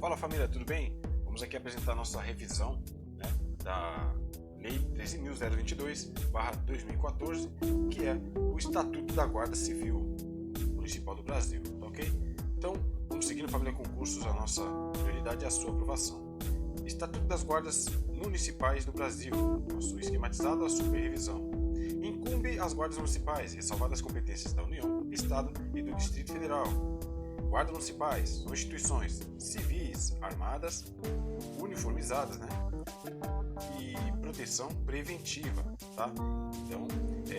Fala família, tudo bem? Vamos aqui apresentar nossa revisão, né, da Lei 13.022/2014, que é o Estatuto da Guarda Civil Municipal do Brasil, tá ok? Então, vamos seguindo família concursos, a nossa prioridade é a sua aprovação. Estatuto das Guardas Municipais do Brasil, nosso esquematizado, a superrevisão. Incumbe às guardas municipais, ressalvadas as competências da União, Estado e do Distrito Federal. Guardas municipais são instituições civis, armadas, uniformizadas, né? E proteção preventiva, tá? Então,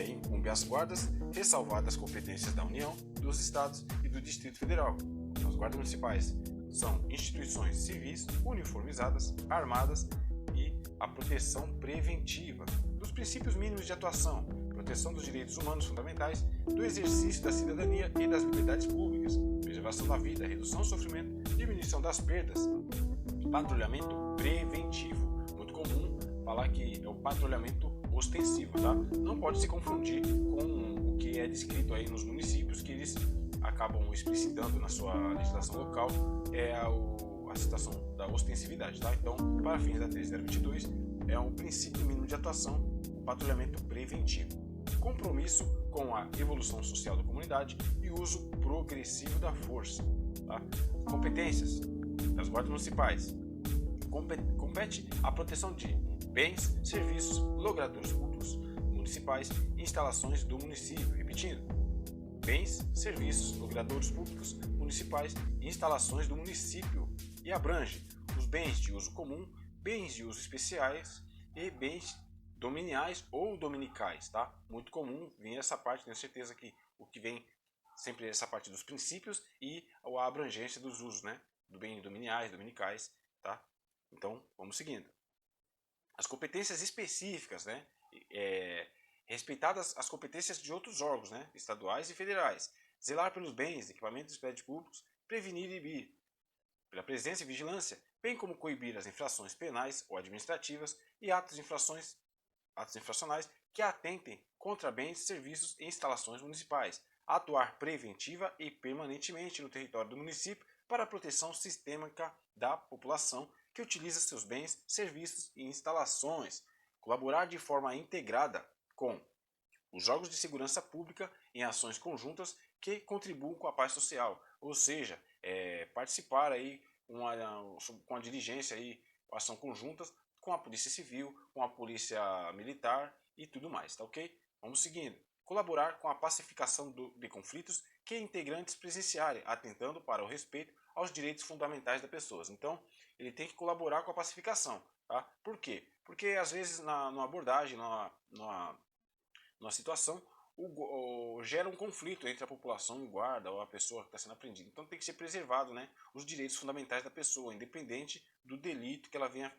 incumbe às guardas, ressalvadas as competências da União, dos Estados e do Distrito Federal. Então, as guardas municipais são instituições civis, uniformizadas, armadas e a proteção preventiva dos princípios mínimos de atuação, proteção dos direitos humanos fundamentais, do exercício da cidadania e das liberdades públicas, preservação da vida, redução do sofrimento, diminuição das perdas, patrulhamento preventivo. Muito comum falar que é o patrulhamento ostensivo, tá? Não pode se confundir com o que é descrito aí nos municípios, que eles acabam explicitando na sua legislação local a situação da ostensividade, tá? Então, para fins da 13.022, é um princípio mínimo de atuação, o patrulhamento preventivo. Compromisso com a evolução social da comunidade e uso progressivo da força. Tá? Competências das guardas municipais. Compete a proteção de bens, serviços, logradouros públicos municipais e instalações do município. Repetindo, bens, serviços, logradouros públicos municipais e instalações do município. E abrange os bens de uso comum, bens de uso especiais e bens dominiais ou dominicais, tá? Muito comum vir essa parte, tenho certeza que o que vem sempre é essa parte dos princípios e a abrangência dos usos, né? Do bem dominiais, dominicais, tá? Então, vamos seguindo. As competências específicas, né? Respeitadas as competências de outros órgãos, né? Estaduais e federais. Zelar pelos bens, equipamentos dos prédios públicos, prevenir e inibir pela presença e vigilância, bem como coibir as infrações penais ou administrativas e atos infracionais que atentem contra bens, serviços e instalações municipais, atuar preventiva e permanentemente no território do município para a proteção sistêmica da população que utiliza seus bens, serviços e instalações, colaborar de forma integrada com os órgãos de segurança pública em ações conjuntas que contribuam com a paz social, ou seja, participar aí com a diligência aí, ação conjuntas com a Polícia Civil, com a Polícia Militar e tudo mais, tá ok? Vamos seguindo. Colaborar com a pacificação de conflitos que integrantes presenciarem, atentando para o respeito aos direitos fundamentais das pessoas. Então, ele tem que colaborar com a pacificação, tá? Por quê? Porque às vezes numa abordagem, numa situação, gera um conflito entre a população e o guarda ou a pessoa que está sendo apreendida. Então tem que ser preservado, né, os direitos fundamentais da pessoa, independente do delito que ela venha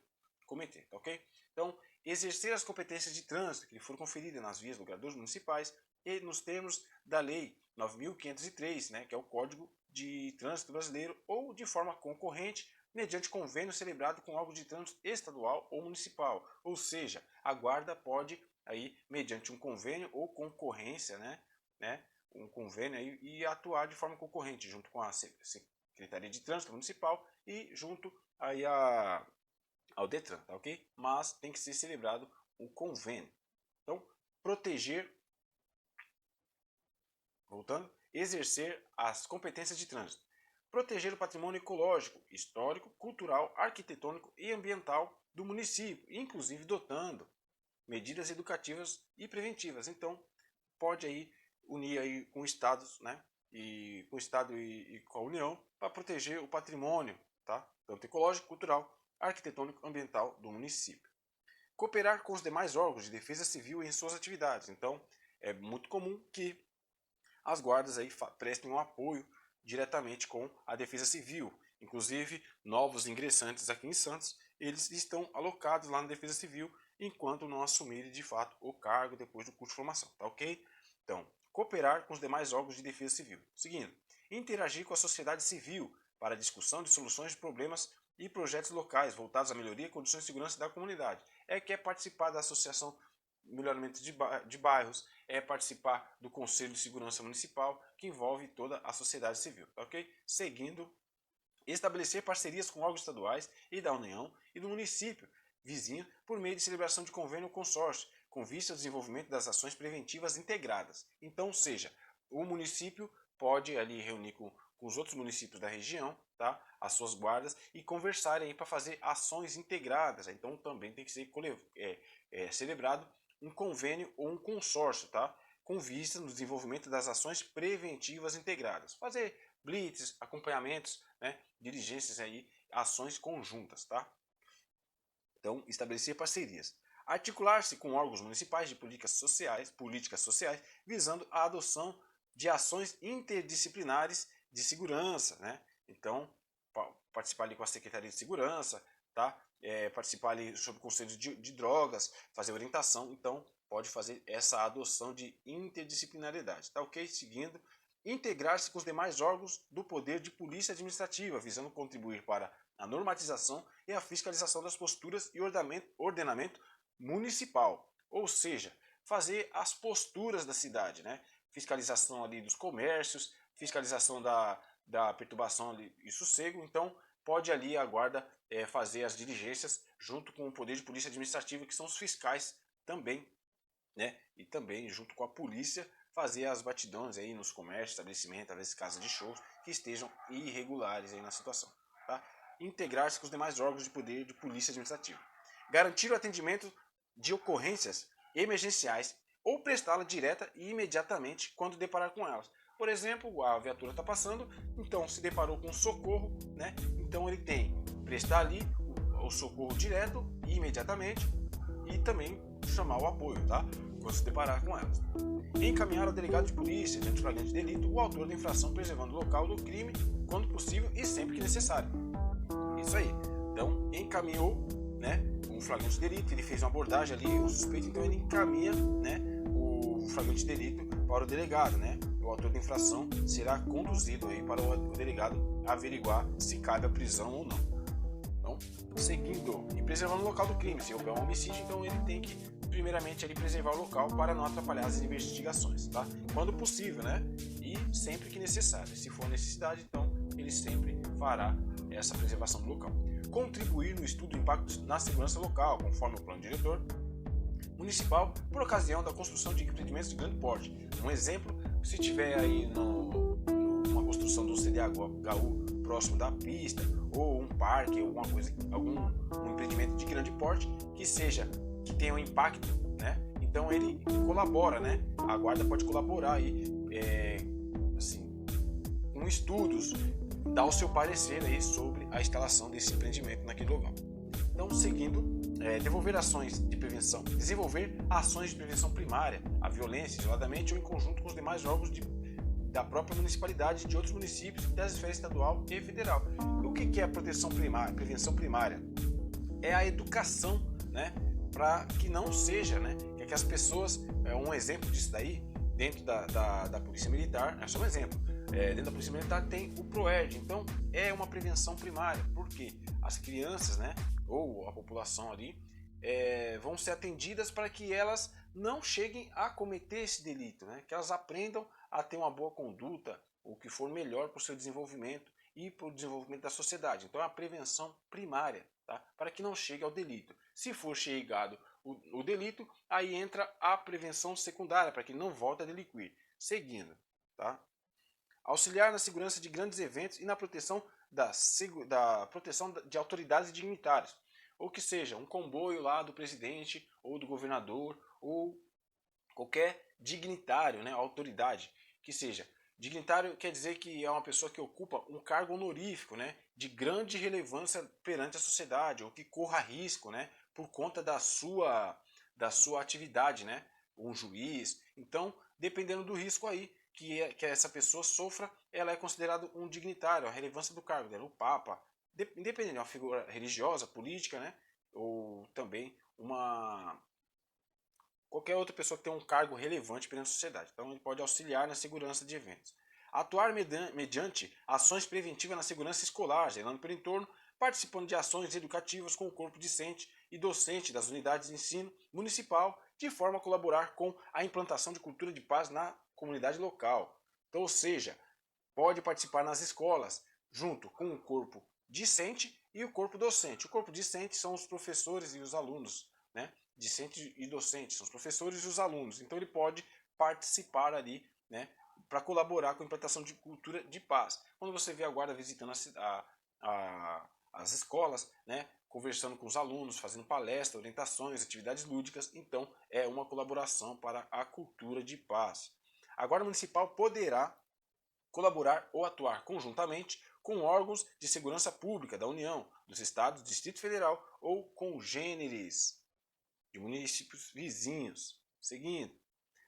cometer, tá ok? Então, exercer as competências de trânsito que lhe foram conferidas nas vias do logradouros municipais e nos termos da Lei 9.503, né, que é o Código de Trânsito Brasileiro, ou de forma concorrente, mediante convênio celebrado com órgão de trânsito estadual ou municipal. Ou seja, a guarda pode aí mediante um convênio ou concorrência, um convênio aí, e atuar de forma concorrente junto com a Secretaria de Trânsito Municipal e junto aí ao Detran, tá ok? Mas tem que ser celebrado um convênio. Então, voltando, exercer as competências de trânsito. Proteger o patrimônio ecológico, histórico, cultural, arquitetônico e ambiental do município, inclusive dotando medidas educativas e preventivas. Então, pode aí unir aí com estados, né? E com o estado e com a União para proteger o patrimônio, tá? Tanto ecológico, cultural, arquitetônico, ambiental do município. Cooperar com os demais órgãos de defesa civil em suas atividades. Então, é muito comum que as guardas aí prestem um apoio diretamente com a defesa civil. Inclusive, novos ingressantes aqui em Santos, eles estão alocados lá na defesa civil enquanto não assumirem de fato o cargo depois do curso de formação, tá ok? Então, cooperar com os demais órgãos de defesa civil. Seguindo, interagir com a sociedade civil para a discussão de soluções de problemas e projetos locais voltados à melhoria e condições de segurança da comunidade. Quer participar da associação melhoramento de bairros, participar do Conselho de Segurança Municipal, que envolve toda a sociedade civil, tá ok? Seguindo Estabelecer parcerias com órgãos estaduais e da União e do município vizinho por meio de celebração de convênio ou consórcio, com vista ao desenvolvimento das ações preventivas integradas. Então, seja, o município pode ali reunir com os outros municípios da região, tá? As suas guardas e conversarem para fazer ações integradas. Então também tem que ser celebrado um convênio ou um consórcio, tá? Com vista no desenvolvimento das ações preventivas integradas. Fazer blitz, acompanhamentos, né? Diligências aí, ações conjuntas, tá? Então, estabelecer parcerias. Articular-se com órgãos municipais de políticas sociais, visando a adoção de ações interdisciplinares de segurança, né? Então, participar ali com a Secretaria de Segurança, tá? Participar ali sobre o Conselho de Drogas, fazer orientação, então pode fazer essa adoção de interdisciplinaridade, tá ok? Seguindo, integrar-se com os demais órgãos do poder de polícia administrativa, visando contribuir para a normatização e a fiscalização das posturas e ordenamento municipal, ou seja, fazer as posturas da cidade, né? Fiscalização ali dos comércios, fiscalização da perturbação ali e sossego, então pode ali a guarda fazer as diligências junto com o poder de polícia administrativa, que são os fiscais também, né? E também junto com a polícia fazer as batidões aí nos comércios, estabelecimentos, às vezes casas de shows que estejam irregulares aí na situação, tá? Integrar-se com os demais órgãos de poder de polícia administrativa. Garantir o atendimento de ocorrências emergenciais ou prestá-la direta e imediatamente quando deparar com elas. Por exemplo, a viatura está passando, então se deparou com socorro, né? Então ele tem que prestar ali o socorro direto e imediatamente e também chamar o apoio, tá? Quando se deparar com elas. Encaminhar ao delegado de polícia, diante do flagrante de delito, o autor da infração, preservando o local do crime quando possível e sempre que necessário. Isso aí. Então, encaminhou, né, um flagrante de delito, ele fez uma abordagem ali, o suspeito, então ele encaminha, né, o flagrante de delito para o delegado, né? O autor da infração será conduzido aí para o delegado averiguar se cabe a prisão ou não. Então, seguindo e preservando o local do crime, se houver um homicídio, então ele tem que primeiramente ali preservar o local para não atrapalhar as investigações, tá? Quando possível, né? E sempre que necessário. Se for necessidade, então ele sempre fará essa preservação do local. Contribuir no estudo do impacto na segurança local, conforme o plano diretor municipal, por ocasião da construção de empreendimentos de grande porte. Um exemplo, se tiver aí uma construção do CDHU próximo da pista, ou um parque, alguma coisa, um empreendimento de grande porte, que tenha um impacto, né? Então ele colabora, né? A guarda pode colaborar aí, assim, com estudos, dar o seu parecer aí sobre a instalação desse empreendimento naquele local. Então, seguindo, desenvolver ações de prevenção primária à violência, isoladamente ou em conjunto com os demais órgãos da própria municipalidade, de outros municípios, das esferas estadual e federal. O que é a prevenção primária? É a educação, né? Para que não seja, né? Que as pessoas, um exemplo disso daí, dentro da Polícia Militar, é só um exemplo, dentro da Polícia Militar tem o PROERD, então é uma prevenção primária, porque as crianças, né? Ou a população ali, vão ser atendidas para que elas não cheguem a cometer esse delito, né? Que elas aprendam a ter uma boa conduta, o que for melhor para o seu desenvolvimento e para o desenvolvimento da sociedade. Então é a prevenção primária, tá? Para que não chegue ao delito. Se for chegado o delito, aí entra a prevenção secundária, para que não volte a delinquir. Seguindo, tá? Auxiliar na segurança de grandes eventos e na proteção da proteção de autoridades e dignitários. Ou que seja, um comboio lá do presidente ou do governador ou qualquer dignitário, né, autoridade, que seja. Dignitário quer dizer que é uma pessoa que ocupa um cargo honorífico, né, de grande relevância perante a sociedade, ou que corra risco, né, por conta da sua atividade, né, um juiz. Então, dependendo do risco aí que essa pessoa sofra, ela é considerada um dignitário, a relevância do cargo dela, o Papa, independente de uma figura religiosa, política, né, ou também qualquer outra pessoa que tem um cargo relevante perante a sociedade. Então ele pode auxiliar na segurança de eventos. Atuar mediante ações preventivas na segurança escolar, zelando pelo entorno, participando de ações educativas com o corpo discente e docente das unidades de ensino municipal, de forma a colaborar com a implantação de cultura de paz na comunidade local. Então, ou seja, pode participar nas escolas, junto com o corpo discente e o corpo docente. O corpo discente são os professores e os alunos, né? Discente e docente são os professores e os alunos. Então ele pode participar ali, né, para colaborar com a implantação de cultura de paz. Quando você vê a guarda visitando as escolas, né, conversando com os alunos, fazendo palestras, orientações, atividades lúdicas, então é uma colaboração para a cultura de paz. A Guarda Municipal poderá colaborar ou atuar conjuntamente com órgãos de segurança pública da União, dos Estados, do Distrito Federal ou congêneres de municípios vizinhos. Seguindo,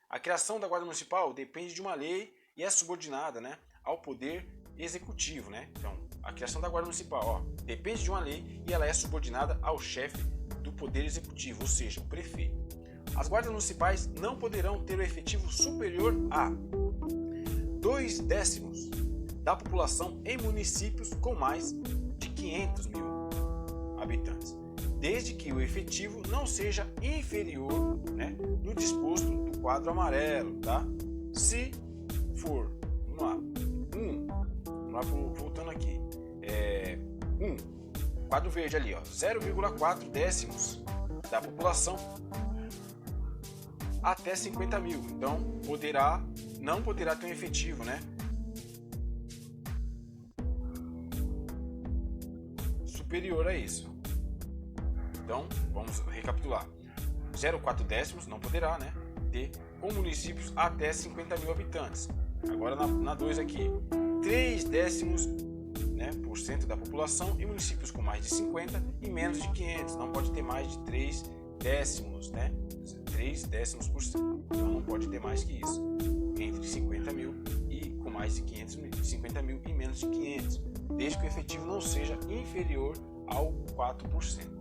a criação da Guarda Municipal depende de uma lei e é subordinada, né, ao Poder Executivo. Né? Então, a criação da Guarda Municipal depende de uma lei e ela é subordinada ao chefe do Poder Executivo, ou seja, o prefeito. As guardas municipais não poderão ter o efetivo superior a 2/10 da população em municípios com mais de 500 mil habitantes, desde que o efetivo não seja inferior, né, no disposto do quadro amarelo, tá? Se for, vamos lá, voltando aqui, quadro verde ali, 0,4 décimos da população até 50 mil, então não poderá ter um efetivo, né, superior a isso. Então, vamos recapitular. 0,4 décimos não poderá, né, ter com municípios até 50 mil habitantes. Agora na 2 aqui, 3 décimos, né, por cento da população em municípios com mais de 50 e menos de 500. Não pode ter mais de 3 décimos, né? 3 décimos por cento. Então não pode ter mais que isso. Entre 50 mil e com mais de 500 mil, 50 mil e menos de 500. Desde que o efetivo não seja inferior ao 4%.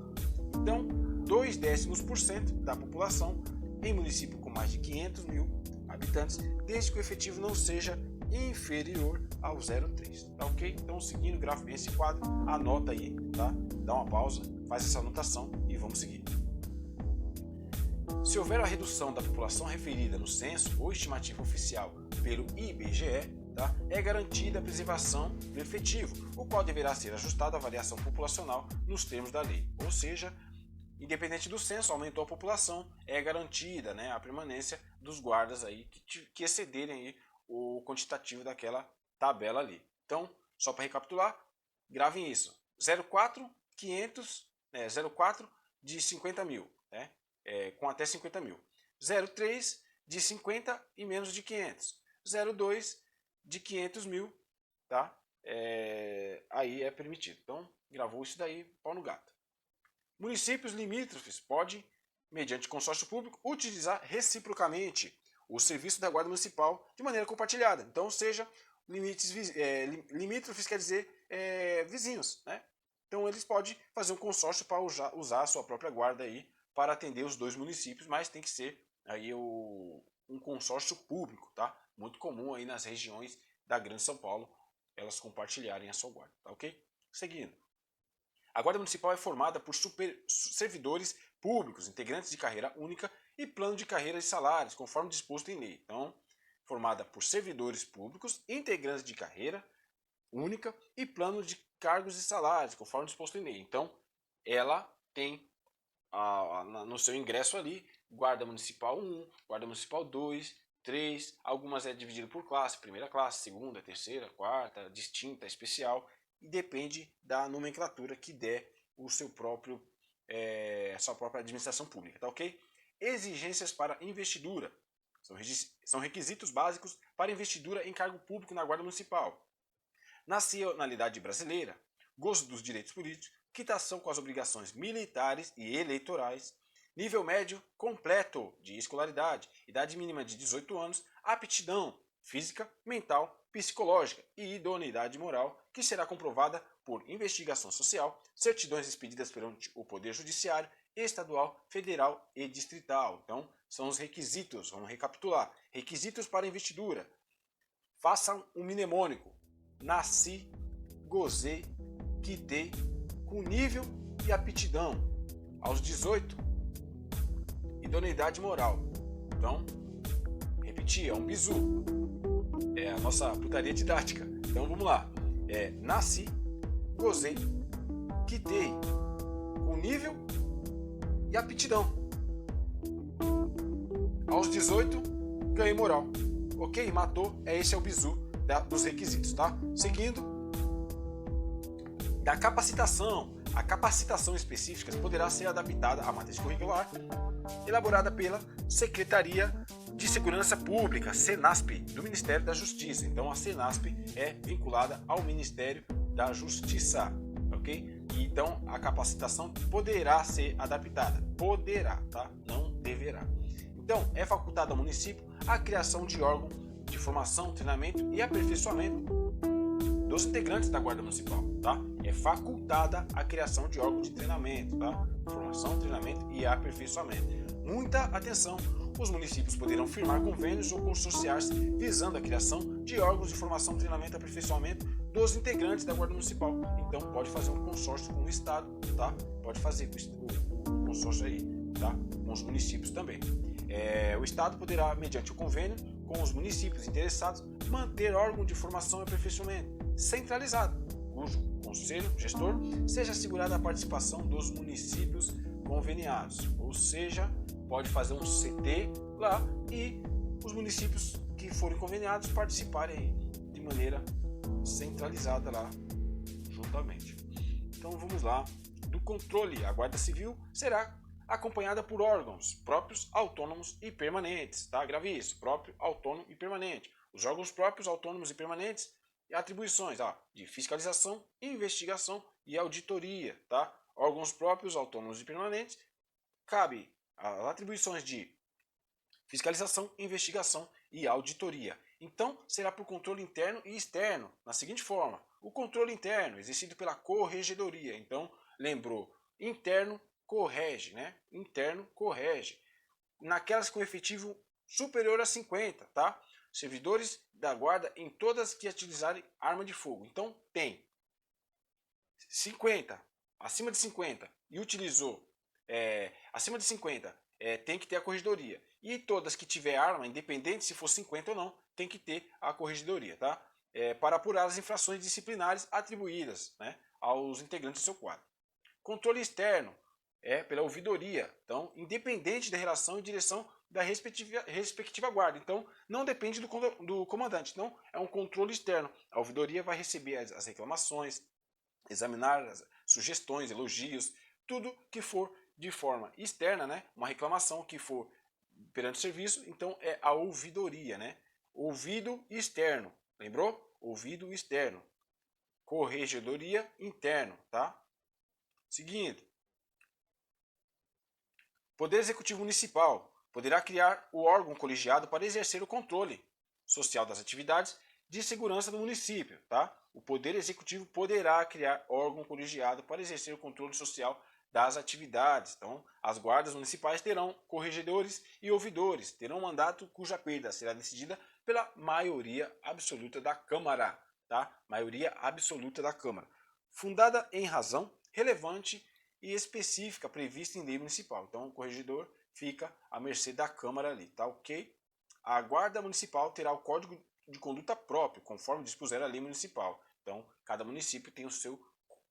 Então, 0,2% da população em município com mais de 500 mil habitantes, desde que o efetivo não seja inferior ao 0,3. Tá ok? Então, seguindo o gráfico, esse quadro, anota aí, tá? Dá uma pausa, faz essa anotação e vamos seguir. Se houver a redução da população referida no censo ou estimativa oficial pelo IBGE, tá, é garantida a preservação do efetivo, o qual deverá ser ajustado à variação populacional nos termos da lei. Ou seja, independente do censo, aumentou a população, é garantida, né, a permanência dos guardas aí que excederem aí o quantitativo daquela tabela ali. Então, só para recapitular, gravem isso. 0,4 de 50 mil, né? Com até 50 mil. 0,3 de 50 e menos de 500. 0,2 de 500 mil, tá? Aí é permitido. Então, gravou isso daí, pau no gato. Municípios limítrofes podem, mediante consórcio público, utilizar reciprocamente o serviço da Guarda Municipal de maneira compartilhada. Então, seja limítrofes quer dizer vizinhos, né? Então, eles podem fazer um consórcio para usar a sua própria guarda aí para atender os dois municípios, mas tem que ser aí um consórcio público, tá? Muito comum aí nas regiões da Grande São Paulo, elas compartilharem a sua guarda, tá ok? Seguindo. A Guarda Municipal é formada por servidores públicos, integrantes de carreira única e plano de carreira e salários, conforme disposto em lei. Então, formada por servidores públicos, integrantes de carreira única e plano de cargos e salários, conforme disposto em lei. Então, ela tem no seu ingresso ali, Guarda Municipal 1, Guarda Municipal 2, 3, algumas é dividido por classe, primeira classe, segunda, terceira, quarta, distinta, especial, e depende da nomenclatura que der o seu próprio, sua própria administração pública, tá ok? Exigências para investidura. São requisitos básicos para investidura em cargo público na Guarda Municipal. Nacionalidade brasileira, gozo dos direitos políticos, quitação com as obrigações militares e eleitorais, nível médio completo de escolaridade, idade mínima de 18 anos, aptidão física, mental, psicológica e idoneidade moral, que será comprovada por investigação social, certidões expedidas perante o Poder Judiciário, estadual, federal e distrital. Então, são os requisitos, vamos recapitular. Requisitos para investidura. Façam um mnemônico. Nasci, gozei, quitei, com nível e aptidão. Aos 18, idoneidade moral. Então, repetir, é um bizu. É a nossa putaria didática. Então vamos lá. nasci, gozei, quitei com nível e aptidão. Aos 18, ganhei moral. Ok? Matou, esse é o bizu dos requisitos, tá? Seguindo, da capacitação. A capacitação específica poderá ser adaptada à matriz curricular elaborada pela Secretaria de Segurança Pública, Senasp, do Ministério da Justiça. Então a Senasp é vinculada ao Ministério da Justiça, ok? Então a capacitação poderá ser adaptada, poderá, tá? Não deverá. Então é facultado ao município a criação de órgão de formação, treinamento e aperfeiçoamento dos integrantes da Guarda Municipal, tá? É facultada a criação de órgão de treinamento, tá? Formação, treinamento e aperfeiçoamento. Muita atenção! Os municípios poderão firmar convênios ou consorciar-se visando a criação de órgãos de formação, treinamento e aperfeiçoamento dos integrantes da Guarda Municipal. Então pode fazer um consórcio com o Estado, tá? Pode fazer o consórcio aí, tá? Com os municípios também. O Estado poderá, mediante o convênio com os municípios interessados, manter órgão de formação e aperfeiçoamento centralizado, cujo conselho gestor seja assegurada a participação dos municípios conveniados, ou seja, pode fazer um CT lá e os municípios que forem conveniados participarem de maneira centralizada lá juntamente. Então vamos lá, do controle, a Guarda Civil será acompanhada por órgãos próprios, autônomos e permanentes, tá? Grave isso, próprio, autônomo e permanente. Os órgãos próprios, autônomos e permanentes e atribuições de fiscalização, investigação e auditoria, tá? Órgãos próprios, autônomos e permanentes, cabe as atribuições de fiscalização, investigação e auditoria. Então, será por controle interno e externo, na seguinte forma. O controle interno, exercido pela corregedoria. Então, lembrou, interno corrige, né? Interno corrige. Naquelas com efetivo superior a 50, tá? Servidores da guarda em todas que utilizarem arma de fogo. Então tem 50, acima de 50 e utilizou acima de 50 tem que ter a corregedoria. E todas que tiver arma, independente se for 50 ou não, tem que ter a corregedoria, tá? Para apurar as infrações disciplinares atribuídas, né, aos integrantes do seu quadro. Controle externo pela ouvidoria. Então, independente da relação e direção da respectiva guarda. Então, não depende do comandante. Então, é um controle externo. A ouvidoria vai receber as reclamações, examinar as sugestões, elogios, tudo que for de forma externa, né? Uma reclamação que for perante o serviço, então é a ouvidoria, né? Ouvido externo, lembrou? Ouvido externo. Corregedoria interno, tá? Seguindo. Poder Executivo Municipal poderá criar o órgão colegiado para exercer o controle social das atividades de segurança do município, tá? O Poder Executivo poderá criar órgão colegiado para exercer o controle social das atividades. Então, as guardas municipais terão corregedores e ouvidores, terão mandato cuja perda será decidida pela maioria absoluta da Câmara, tá? Maioria absoluta da Câmara, fundada em razão relevante e específica prevista em lei municipal. Então, o corregedor fica à mercê da Câmara ali, tá ok? A Guarda Municipal terá o Código de Conduta próprio, conforme dispuser a lei municipal. Então, cada município tem o seu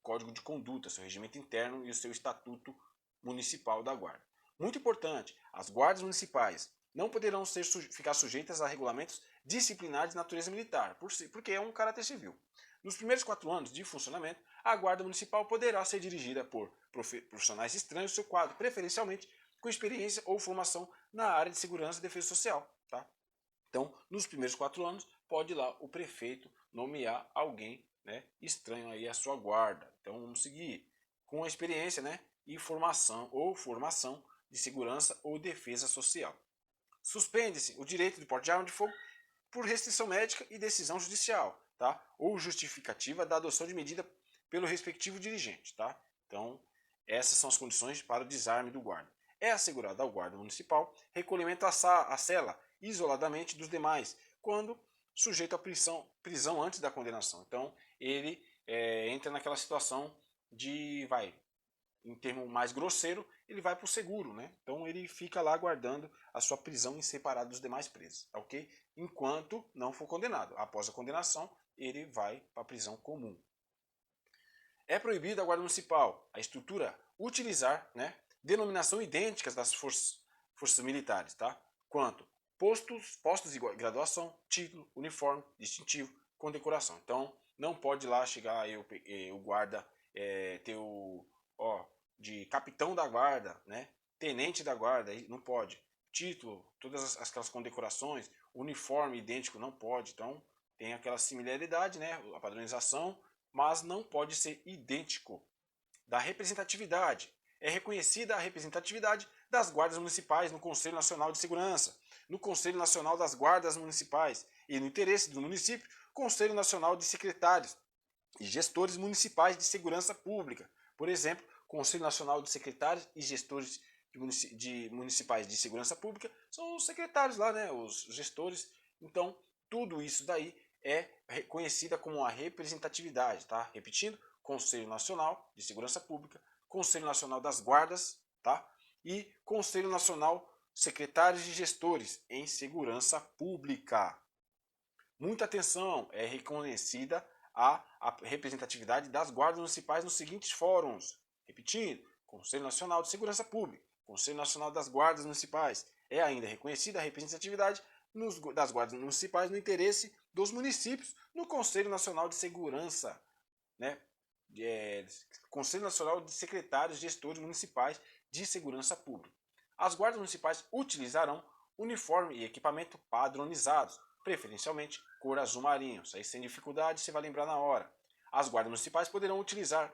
Código de Conduta, seu regimento interno e o seu Estatuto Municipal da Guarda. Muito importante, as guardas municipais não poderão ficar sujeitas a regulamentos disciplinares de natureza militar, porque é um caráter civil. Nos primeiros 4 anos de funcionamento, a Guarda Municipal poderá ser dirigida por profissionais estranhos ao seu quadro, preferencialmente com experiência ou formação na área de segurança e defesa social. Tá? Então, nos primeiros 4 anos, pode lá o prefeito nomear alguém, né, estranho aí à sua guarda. Então, vamos seguir com a experiência, né, e formação de segurança ou defesa social. Suspende-se o direito de porte de arma de fogo por restrição médica e decisão judicial, tá? Ou justificativa da adoção de medida pelo respectivo dirigente, tá? Então, essas são as condições para o desarme do guarda. É assegurado ao guarda municipal recolhimento à cela isoladamente dos demais, quando sujeito à prisão antes da condenação. Então, ele entra naquela situação de, em termo mais grosseiro, ele vai para o seguro, né? Então, ele fica lá aguardando a sua prisão em separado dos demais presos, tá ok? Enquanto não for condenado. Após a condenação, ele vai para a prisão comum. É proibido à Guarda Municipal, a estrutura, utilizar, né, denominação idênticas das forças militares, tá? Quanto postos de graduação, título, uniforme, distintivo, condecoração. Então, não pode lá chegar aí o guarda ter de capitão da guarda, né? Tenente da guarda, não pode. Título, todas aquelas condecorações, uniforme idêntico, não pode. Então, tem aquela similaridade, né? A padronização, mas não pode ser idêntico. Da representatividade. É reconhecida a representatividade das guardas municipais no Conselho Nacional de Segurança, no Conselho Nacional das Guardas Municipais e, no interesse do município, Conselho Nacional de Secretários e Gestores Municipais de Segurança Pública. Por exemplo, Conselho Nacional de Secretários e Gestores Municipais de Segurança Pública são os secretários lá, né, os gestores. Então, tudo isso daí é reconhecida como a representatividade, tá? Repetindo, Conselho Nacional de Segurança Pública, Conselho Nacional das Guardas, tá? E Conselho Nacional Secretários e Gestores em Segurança Pública. Muita atenção, é reconhecida a representatividade das guardas municipais nos seguintes fóruns. Repetindo, Conselho Nacional de Segurança Pública, Conselho Nacional das Guardas Municipais. É ainda reconhecida a representatividade das guardas municipais no interesse dos municípios no Conselho Nacional de Segurança, né? Conselho Nacional de Secretários e Gestores Municipais de Segurança Pública. As guardas municipais utilizarão uniforme e equipamento padronizados, preferencialmente cor azul marinho. Isso aí sem dificuldade, você vai lembrar na hora. As guardas municipais poderão utilizar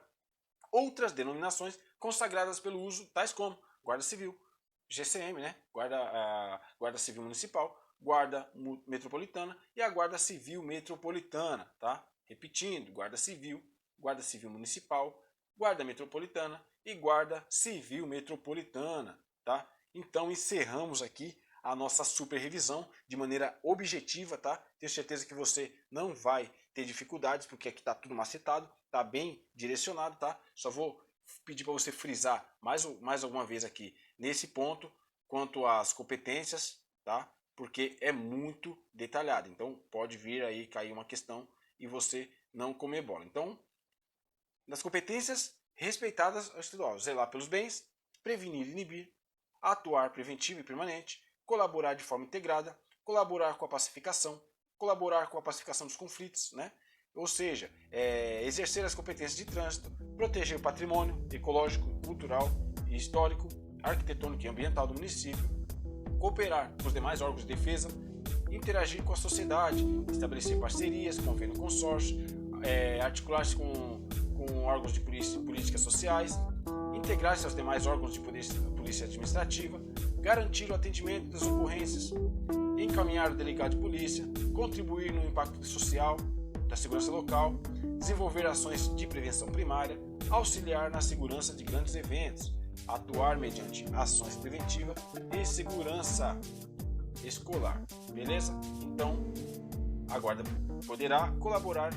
outras denominações consagradas pelo uso, tais como Guarda Civil, GCM, né? Guarda Civil Municipal, Guarda Metropolitana e a Guarda Civil Metropolitana, tá? Repetindo, Guarda Civil Municipal, Guarda Metropolitana e Guarda Civil Metropolitana, tá? Então encerramos aqui a nossa super revisão de maneira objetiva, tá? Tenho certeza que você não vai ter dificuldades, porque aqui está tudo macetado, está bem direcionado, tá? Só vou pedir para você frisar mais alguma vez aqui nesse ponto, quanto às competências, tá? Porque é muito detalhado, então pode vir aí cair uma questão e você não comer bola. Então, nas competências respeitadas ao estadual, zelar pelos bens, prevenir e inibir, atuar preventivo e permanente, colaborar de forma integrada, colaborar com a pacificação dos conflitos, né? Ou seja, exercer as competências de trânsito, proteger o patrimônio ecológico, cultural e histórico, arquitetônico e ambiental do município, cooperar com os demais órgãos de defesa, interagir com a sociedade, estabelecer parcerias, convênio consórcio, articular-se com órgãos de políticas sociais, integrar-se aos demais órgãos de polícia administrativa, garantir o atendimento das ocorrências, encaminhar o delegado de polícia, contribuir no impacto social da segurança local, desenvolver ações de prevenção primária, auxiliar na segurança de grandes eventos, atuar mediante ações preventivas e segurança escolar. Beleza? Então, a Guarda poderá colaborar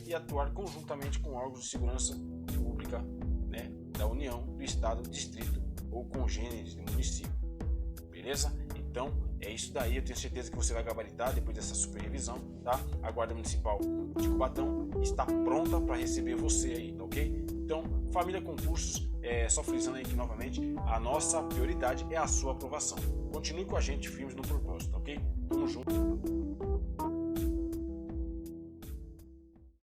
e atuar conjuntamente com órgãos de segurança pública, né, da União, do Estado, do Distrito ou congêneres do município. Beleza? Então, é isso daí. Eu tenho certeza que você vai gabaritar depois dessa super revisão, tá? A Guarda Municipal de Cubatão está pronta para receber você aí, tá ok? Então, família concursos, só frisando aqui novamente, a nossa prioridade é a sua aprovação. Continue com a gente firmes no propósito, ok? Tamo junto.